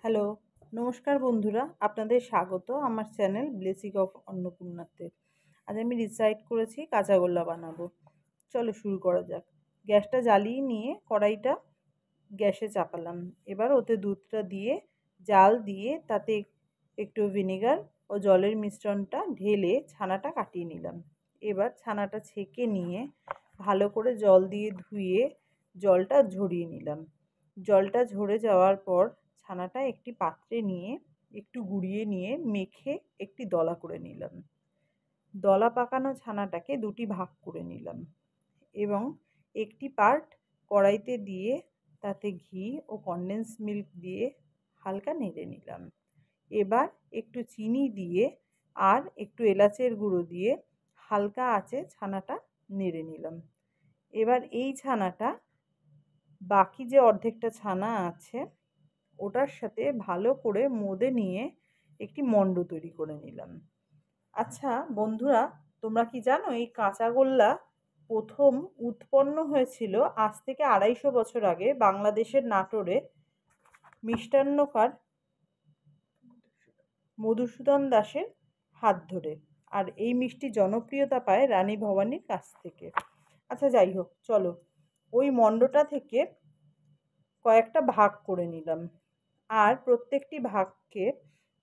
Hello, নমস্কার বন্ধুরা, আপনাদের স্বাগত আমার চ্যানেল ব্লেসিং অফ অন্নপূর্ণাতে। আজ আমি ডিসাইড করেছি কাঁচাগোল্লা বানাবো। চলো শুরু করা যাক। গ্যাসটা জ্বালিয়ে নিয়ে কড়াইটা গ্যাসে চাপালাম। এবার ওতে দুধটা দিয়ে জাল দিয়ে তাতে একটু ভিনেগার ও জলের মিশ্রণটা ঢেলে ছানাটা কাটিয়ে নিলাম। এবার ছানাটা ছেঁকে নিয়ে ভালো করে জল দিয়ে ধুয়ে জলটা ঝরিয়ে নিলাম। জলটা ঝরে যাওয়ার পর ছানাটা একটি পাত্রে নিয়ে একটু গুঁড়িয়ে নিয়ে মেখে একটি দলা করে নিলাম। দলা পাকানো ছানাটাকে দুটি ভাগ করে নিলাম এবং একটি পার্ট কড়াইতে দিয়ে তাতে ঘি ও কনডেন্স মিল্ক দিয়ে হালকা নেড়ে নিলাম। এবার একটু চিনি দিয়ে আর একটু এলাচের গুঁড়ো দিয়ে হালকা আঁচে ছানাটা নেড়ে নিলাম। এবার এই ছানাটা বাকি যে অর্ধেকটা ছানা আছে ওটার সাথে ভালো করে মধে নিয়ে একটি মণ্ড তৈরি করে নিলাম। আচ্ছা বন্ধুরা, তোমরা কি জানো এই কাঁচাগোল্লা প্রথম উৎপন্ন হয়েছিল আজ থেকে ২৫০ বছর আগে বাংলাদেশের নাটোরে মিষ্টান্নকার মধুসূদন দাসের হাত ধরে। আর এই মিষ্টি জনপ্রিয়তা পায় রানী ভবানীর কাছ থেকে। আচ্ছা যাই হোক, চলো ওই মণ্ডটা থেকে কয়েকটা ভাগ করে নিলাম আর প্রত্যেকটি ভাগকে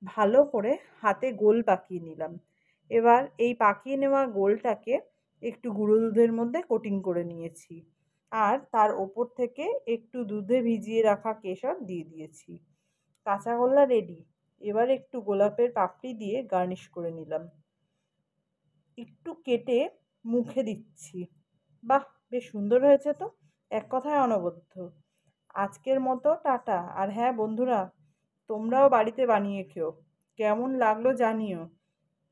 ভালো করে হাতে গোল পাকিয়ে নিলাম। এবার এই পাকিয়ে নেওয়া গোলটাকে একটু গুঁড়ো দুধের মধ্যে কোটিং করে নিয়েছি আর তার ওপর থেকে একটু দুধে ভিজিয়ে রাখা কেশর দিয়ে দিয়েছি। কাঁচাগোল্লা রেডি। এবার একটু গোলাপের পাপড়ি দিয়ে গার্নিশ করে নিলাম। একটু কেটে মুখে দিচ্ছি। বাহ, বেশ সুন্দর হয়েছে তো, এক কথায় অনবদ্য। আজকের মতো টাটা। আর হ্যাঁ বন্ধুরা, তোমরাও বাড়িতে বানিয়ে খেও, কেমন লাগলো জানিও।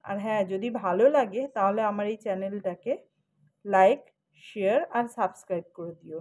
আর হ্যাঁ, যদি ভালো লাগে তাহলে আমার এই চ্যানেলটাকে লাইক, শেয়ার আর সাবস্ক্রাইব করে দিও।